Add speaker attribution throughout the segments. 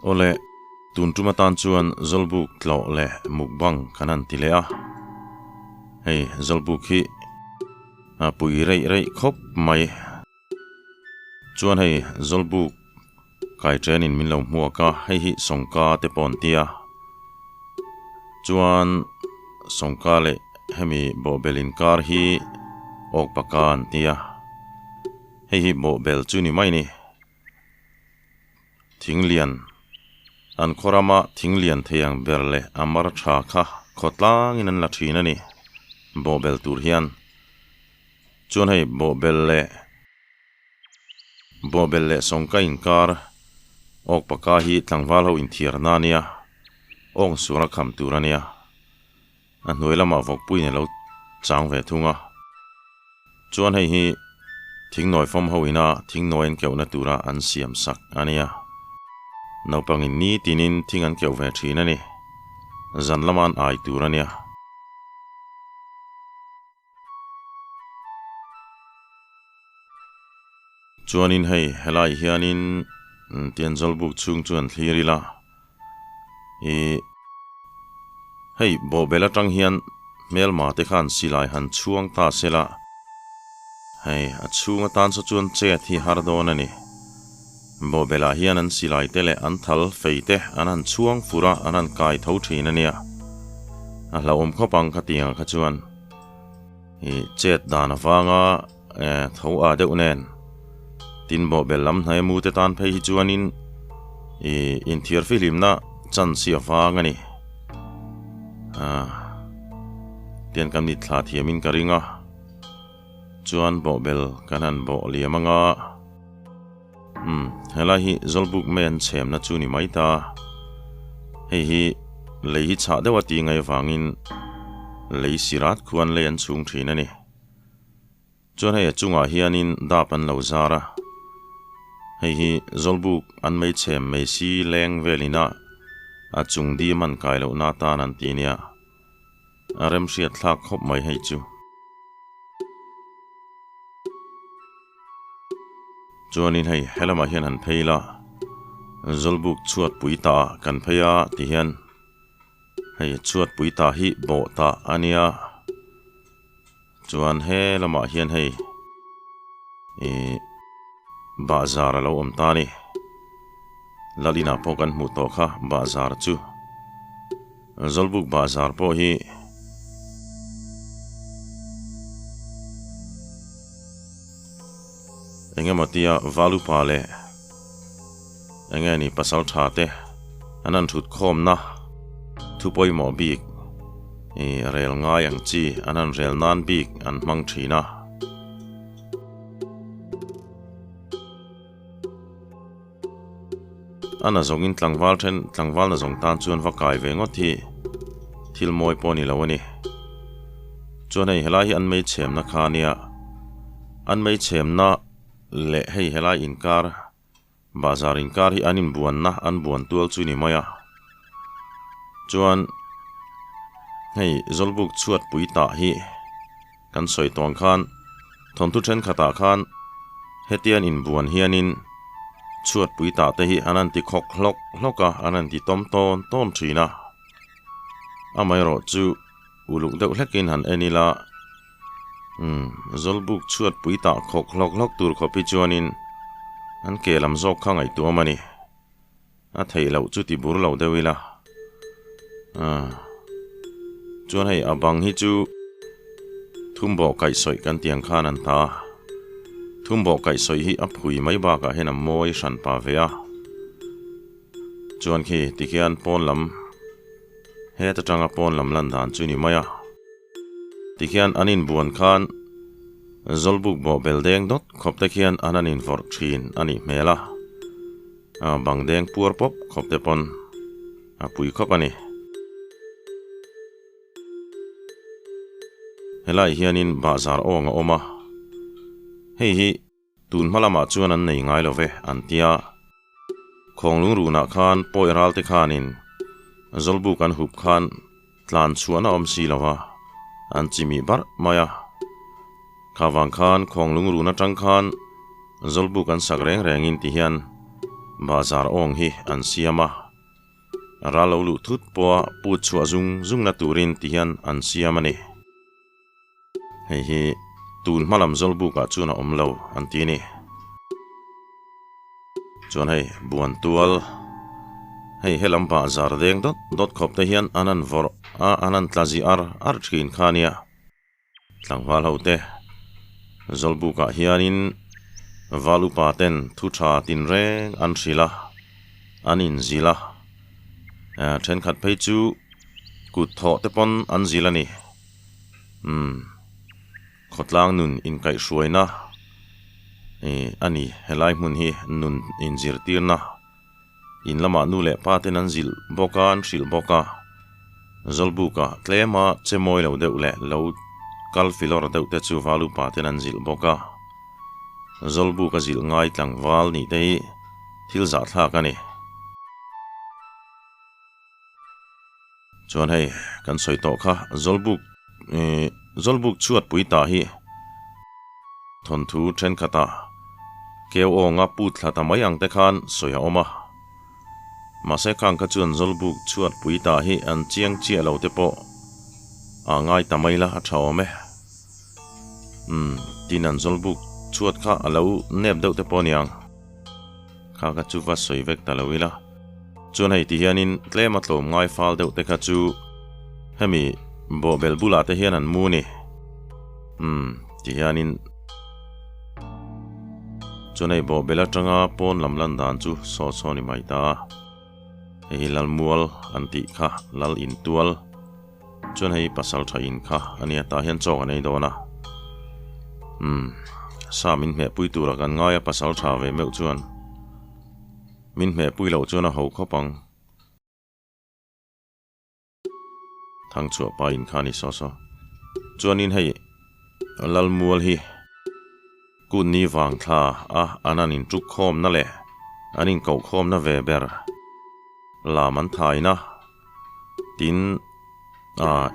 Speaker 1: Ole tuntuma chuan zolbuk tlo le mukbang kanan tilea hei zolbuk hi pui rei khop mai chuan hei zolbuk kai trenin min lo hmuaka hei hi songka te pon tia chuan songka le hemi bo belin kar hi ok pakan tia hei hi bo bel chu ni mai ni thinglian an khorama thinglian theyang berle amar tha kha khotlang in an la thina ni bo bel tur hian chuan hei bo bel le songka in kar ok paka hi tlangwal ho in thiar na nia ong sura kham turania a hnuailama vokpui ne lo chang ve thunga chuan hei hi thingnoi fom hoina thingnoin keuna tura an siam sak ania naupangin ni tinin thingan keu ve thina ni zanlaman ai turania chuanin hei helai hianin tian zolbuk chung chuan thlirila hei bo bela tang hian melma te khan silai han chuang ta sela hei a chunga tan so chuan che thi hardon ani bo bela hian an silai tele an thal feite an chuang fura an kai tho thina nia a hlawm khopang khatia kha chuan chet dan awanga tho a deuh nen tin bo bel lam hnai mu te tan phei hi chuanin in thiar filim na chan si awang ani tian kam ni thla thiamin karinga chuan bo bel kanan bo liamanga hela hi zolbuk men chem na chu ni mai ta hei hi lei hi cha dewa ti ngai wangin lei sirat khuan le an chung thina ni chuan hei chunga hianin dapan lo zara hei hi zolbuk an mei chem mei si leng velina a chung di man kai lo na ta nan ti nia arem hriat thlak khop mai hei chu chuanin hei helama hian han pheila zolbuk chuat puita kan pheia ti hian hei chuat puita hi bo ta ania chuan helama hian hei bazar lo om ta ni lalina pokan hmu to kha bazar chu zolbuk bazar po hi engematia valu pale engeni pasal thate anan thut khom na thupoi mo bik rel nga yang chi anan rel nan bik an mang thina ana zongin tlangwal na zong tan chuan vakai ve ngot hi thil moi poni lawani chuan hei helai an mei chem na khania an mei chem na le hei helai inkar bazar inkar hi anin buan na an buan tual chu ni maya chuan hei zolbuk chuat puita hi kan soi tong khan thontu then khata khan hetian in buan hianin chuat puita te hi anan ti khok hloka anan ti tom ton thina amai ro chu uluk deuh hlekin han enila zolbuk chuat puita khok hlok tur khopi chuanin an ke lam zok khangai tu mani a thei lo chu ti bur lo deuila chuan hei abang hi chu thumbo kai soi kan tiang khan an ta thumbo kai soi hi a phui mai ba ka hena moi san pa vea chuan khi tikian pon lam he ta tanga pon lam lan dan chu ni maya tikian anin buan khan zolbuk bo beldeng dot khopte khian ananin vor thin ani mela bangdeng pur pop khopte pon apui khop ani helai hianin bazar onga oma hei hi tun malama chuan an nei ngai love an tia khonglung runa khan poiral te khanin zolbuk an hup khan tlan chuana om si lawa an chimi bar maya khawang khan khonglung runa tang khan zolbuk an sak reng in ti hian bazar ong hi an siama ralo lu thut po pu chua zung na turin tian an siamani hei hi tun malam zolbu ka chuna omlo an ti ni chuan hei buan tual hei helam bazar deng dot khop te hian anan vor a anan tlazi ar thin khania tlangwal hote zolbu ka hianin valu paten thu tha tin reng an sila anin zila then khat phei chu kut tho te pon an zila ni khotlang nun in kai hruaina ani helai mun hi nun in zir tirna in lama nu le paten an zil boka an hril boka zolbuka tlema chemoi lo deuh le lo kal filor deuh te chu valu paten an zil boka zolbuka zil ngai tlangwal ni te thil za thlak ani chuan hei kan soi to kha zolbuk chuat pui ta hi thon thu then khata keu onga pu thlata mai ang te khan soya oma mase khang ka chuan zolbuk chuat pui ta hi an chiang chia lo te po angai tamaila a thawme tinan zolbuk chuat kha alo nep deuh te po niang kha ka chu va soi vek ta loila chuan hei ti hianin tlema tlom ngai fal deuh te kha chu hemi bo bel bula te hian an mu ni ti hianin chuan hei bo bela tanga pon lam lan dan chu so ni mai ta hei lal mual an ti kha lal in tual chuan hei pasal tha in kha ania ta hian chawk anei dona sa min me pui tura kan ngai pasal tha ve meu chuan min me pui lo chuan a ho khopang thang chu pa in khani so chuan in hei lal mual hi kun ni wang tha anan in truk khom na le anin kau khom na ve ber la man thai na tin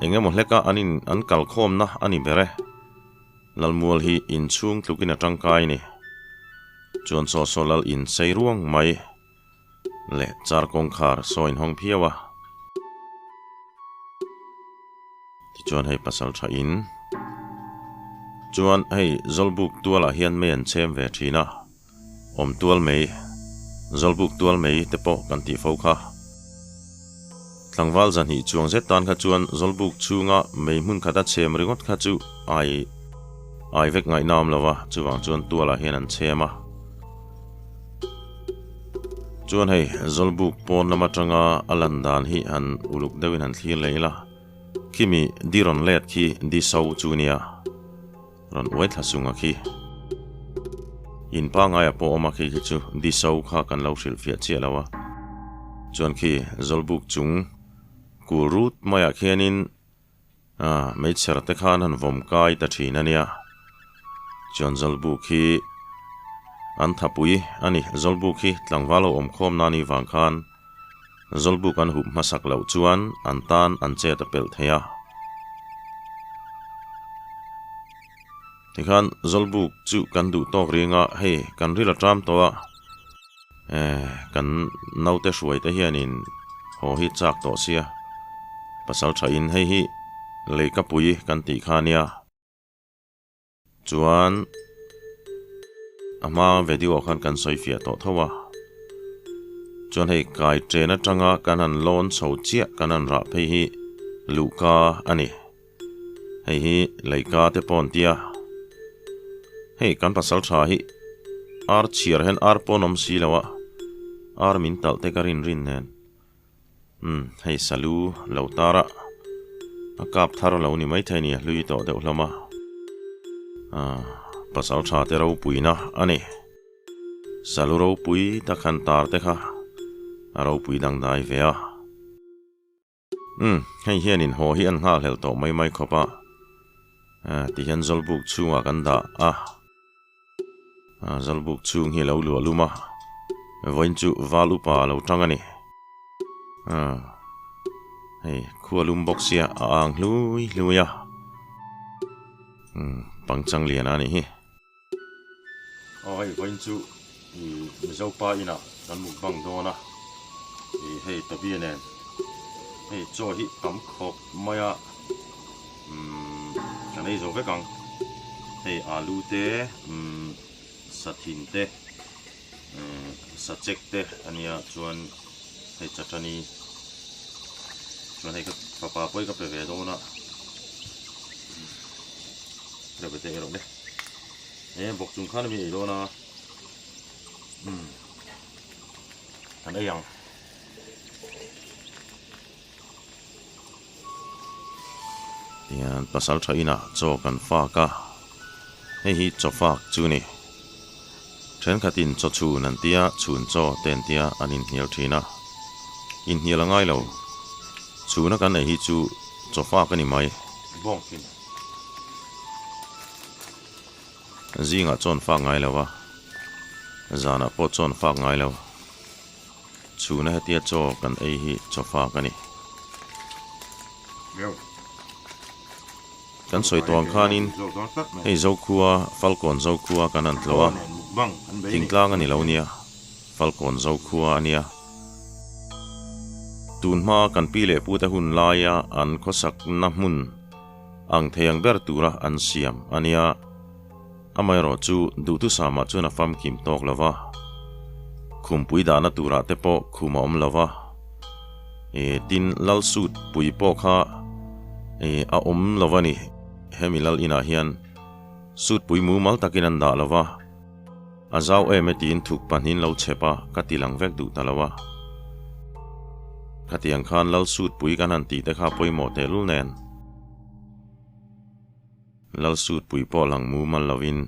Speaker 1: engemaw hleka anin an kal khom na ani bere lalmual hi in chung tlukin a tangkai ni chuan so lal in sei ruang mai le char kong khar so in hong phiawa ti chuan hei pasal tha in chuan hei zolbuk tuala hian me an chem ve thina om tual mei zolbuk tual mei te po kan ti fo kha tlangwal zan hi chuang zet tan kha chuan zolbuk chunga mei hmun khata chem ringot kha chu ai vek ngai nam lawa chuwang chuan tuala hian an chema chuan hei zolbuk pon lama tanga alan dan hi an uluk deuhin an thlir leila kimi diron let khi di so chunia ron wai thlasunga khi in pa ngai a po oma khi chu di so kha kan lo hril fia che lawa chuan khi zolbuk chung kul rut maya khianin mei cher te khan han vom kai ta thina nia chuan zolbuk hi an thapui ani zolbuk hi tlangwalo om khom na ni wang khan zolbuk an hup masak lo chuan an tan an che ta pel theya tikhan zolbuk chu kan du tok ringa hei kan rila tram towa kan naute hruai te hianin ho hi chak to sia pasal tha in hei hi leika pui kan ti khania chuan ama video khan kan soi fia to thowa chuan hei kai trena tanga kan an lon chho chia kan an ra phei hi luka ani hei hi leika te pon tia hei kan pasal tha hi ar chiar hen ar ponom si lawa ar min tal te karin rin nen hei salu lo tara akap thar lo ni mai thai ni lui to de ulama pasal tha te ro pui na ani salu ro pui ta khan tar te kha ro pui dang dai ve a hei hianin ho hi an nga hlel to mai khopa ti hian zolbuk chunga kan da zolbuk chung hi lo lu luma voin chu valu pa lo tangani hei khualum boxia ang luya pangchang lian ani hi oi voin chu mi zo pa ina kan mukbang dona hei tabi nen hei cho hi kam khop maya kan ei zo ve kang hei alu te sathin te sachek te ania chuan hei chutney chuan hei ka papa poi ka pe ve dona re te ero ne bok chung khan mi dona kan ei yang tian pasal tha ina cho kan fa ka hei hi cho fa chu ni then khatin cho chu nan tia chun cho ten tia anin hnial thina in hnial angai lo chu na kan ei hi chu cho fa ka ni mai bong kin zinga chon fa ngai lawa zana po chon fa ngai lawa chu na hetia cho kan ei hi cho fa ka ni kan soi tuang khanin hei zo khuwa falcon zo khuwa kan an tlowa tingtlang ani lo nia falcon zo khuwa ania tunma kan pi le pu ta hun laia an khosak na mun ang theyang ber tura an siam ania amai ro chu du tu sama chu na fam kim tok lova khum pui da na tura te po khuma om lova tin lal sut pui po kha a om lova ni hemilal ina hian sut pui mu mal takin an da lova azau metin thuk panin lo chepa katilang vek du talawa katiang khan lal sut pui kan an ti te kha poi mo te lul nen lal sut pui po lang mu mal lovin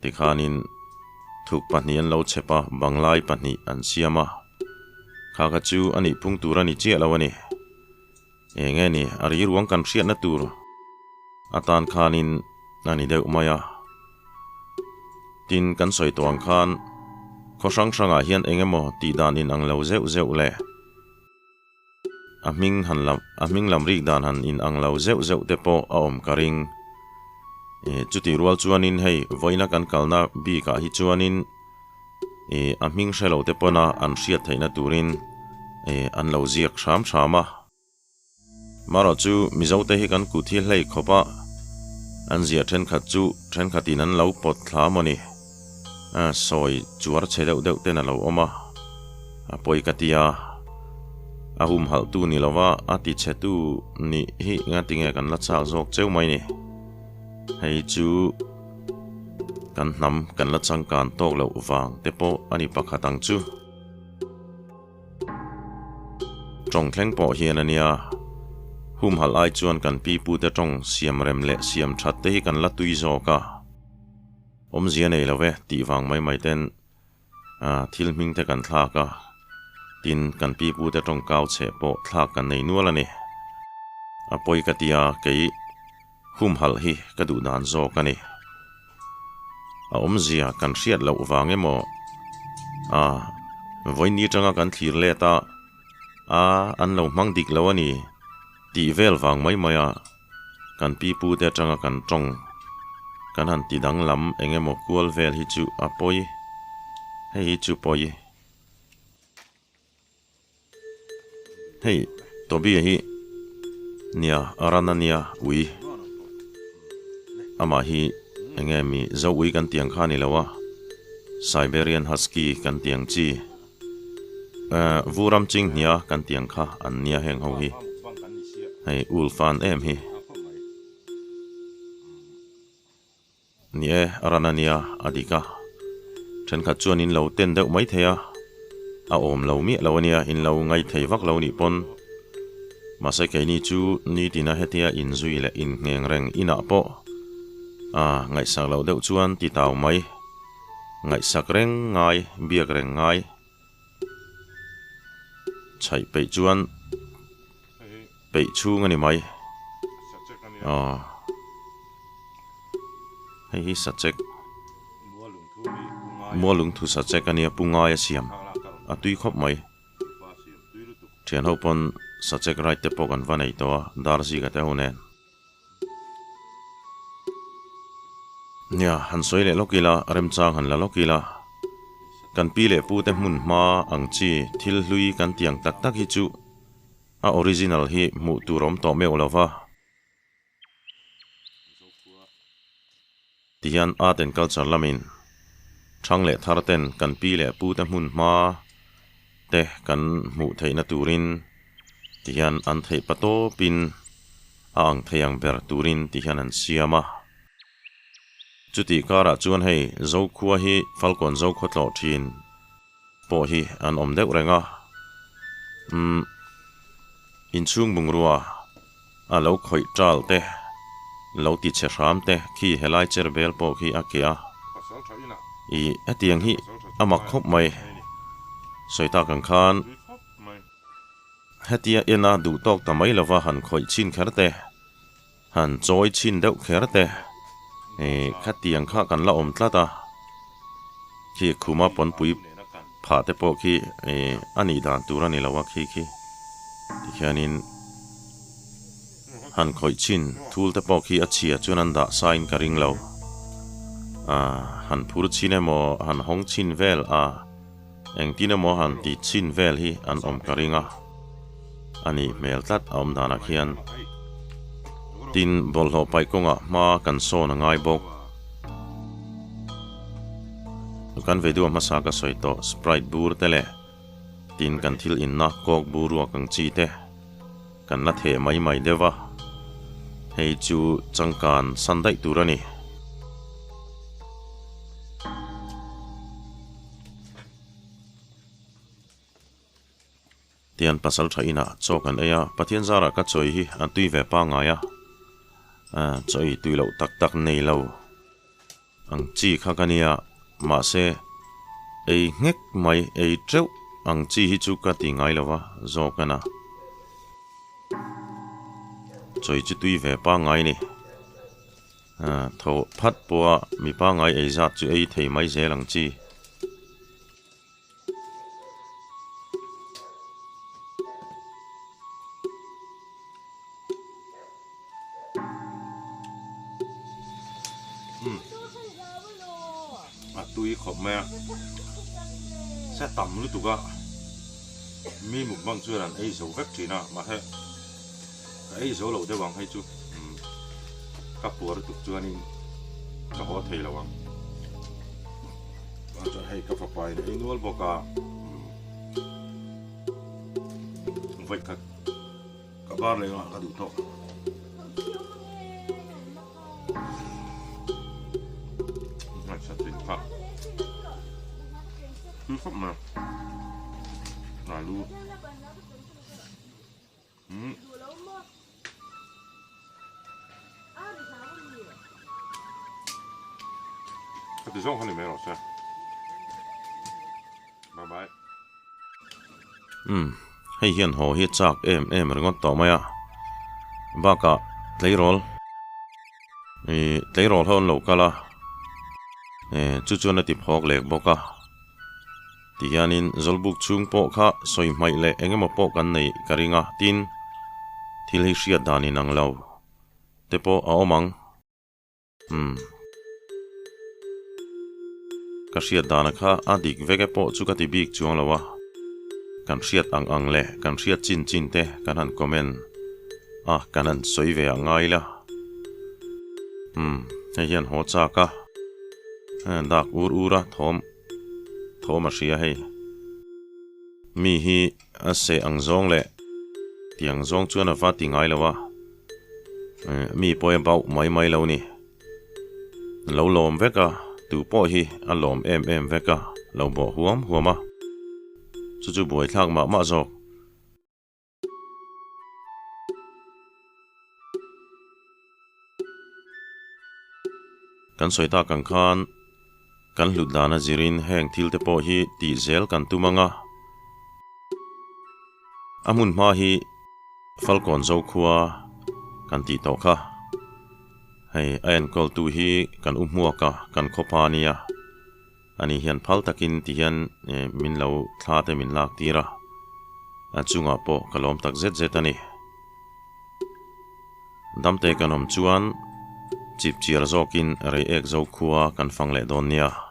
Speaker 1: ti khanin thuk panian lo chepa banglai pani an siama kha ka chu ani phung turani che lawani nge ni ari ruang kan hriat na tur atan khanin ani deuh maya tin kan soi tuang khan khosang sanga hian engemaw ti danin ang lo zeu le aming lam rik dan han in ang lo zeu te po a om karing chuti rual chuanin hei voina kan kalna bi ka hi chuanin aming shelo te pona an hriat theina turin an lo ziak shama maro chu mizo te hi kan kuthi hlei khopa an zia then khat chu then khatin an lo pot thla moni soi chuar che deuh te na lo oma apoi katia ahum hal tu ni lova ati che tu ni hi nga tinge kan la chak jok cheu mai ni hei chu kan nam kan la chang kan tok lo wang te po ani pakhatang chu trong thleng po hian ania hum hal ai chuan kan pi pu te tong siam rem le siam that te hi kan la tui zo ka om zia nei love ti wang mai ten thil ming te kan thla ka tin kan pi pu te tong kau che po thla kan nei nual ani apoi katia kei hum hal hi ka du dan zo ka ni om zia kan hriat lo wang emo voini tanga kan thlir le ta an lo mang dik lo ani ti vel wang mai maya kan pi pu te tanga kan tong kan han ti dang lam engemaw kual vel hi chu apoi hei chu poi hei tobi hi nia arana nia ui ama hi engemi zo ui kan tiang khani lawa Siberian husky kan tiang chi vuram ching nia kan tiang kha an nia heng ho hi hei ulfan em hi nie arana nia adika then khat chuan in lo ten deuh mai theya a om lo mi lo ania in lo ngai thei vak lo ni pon ma se ke ni chu ni tina hetia in zui le in ngeng reng ina po ngai sak lo deuh chuan ti taw mai ngai sak reng ngai biak reng ngai chai pe chuan pe chu ngani mai hei sachek mualung thu sachek ania pungai siam atui khop mai thian ho pon sachek right te pok an vanei to darzi ka te honen nia han soile lokila rem chang han la lokila kan pi le pu te mun ma ang chi thil hlui kan tiang tak tak hi chu a original hi mu turom to me olawa tian art and culture lamin thang le thar ten kan pi le pu te mun ma te kan mu theina turin tian an thei pato pin ang theyang ber turin tian an siama chuti kara chuan hei zo khuwa hi falcon zo khotlo thin po hi an om deuh renga in chung bungrua a lo khoi tral te lo ti che ram te khi helai cherbel po khi akia i atiang hi amak khop mai soita kan khan hatia ena du tok tamai lova han khoi chin kharte han choi chin deuh kherte khatiang kha kan la om tlata khi khuma pon pui pha te po khi ani dan turani lawa khi tikhanin han khoi chin thul te po khi achia chuan da sain karing lo han phur chine mo han hong chin vel engtina mo han ti chin vel hi an om karinga ani mel tat om dana khian tin bol ho pai konga ma kan so na ngai bok kan ve du ma sa ka soito sprite bur tele tin kan thil in na kok buru kang chi te kan na the mai dewa hei chu changkan sandai turani tian pasal thaina chokan aya pathian zara ka choi hi an tui ve pa nga ya choi tui lo tak nei lo ang chi kha kania ma se ei ngek mai ei treu ang chi hi chu ka ti ngai lawa zo kana choi chi tui ve pa ngai ni tho phat po mi pa ngai ei zat chu ei thei mai zelang chi tui khop me sẽ tầm lu tu ga mi mục băng chưa là ấy số vết chỉ na mà thế ấy số lẩu để bằng hay chú các bùa được chưa nên các họ thấy là bằng cho hay các phật bài để nuôi bò cá vậy các ba này là các đủ thọ này sẽ tỉnh phật cứ phật mà là luôn cái từ trong này mấy rồi sao bye bye hay hiền hồ hiết chạc em rồi ngon tỏ mày à ba cả lấy roll hơn lâu cả là chú nó tìm học lệ bốc à thì anh in zolbuk chung po kha soi mai le engem po kan nei karinga tin thil hi hriat dani nang lo te po a omang ka hriat dana kha adik veke po chu ka ti bik chuang lawa kan hriat ang le kan hriat chin te kan han comment kan han soi ve angai la hian ho cha ka dak ura thom a hria hei mi hi a se ang zong le tiang zong chuan a va ti ngai lawa mi poi bau mai lo ni lo lom veka tu po hi a lom em veka lo bo huama chu boi thak ma zok kan soita kan khan kan hlut dana zirin heng thil te po hi ti zel kan tumanga amun ma hi falcon zo khuwa kan ti to kha hei ain kol tu hi kan umhuaka kan khopania ani hian phal takin ti hian min lo thla te min lak tira achunga po kalom tak zet ani damte kanom chuan chip chiar zokin rei ek zo khuwa kan fangle don nia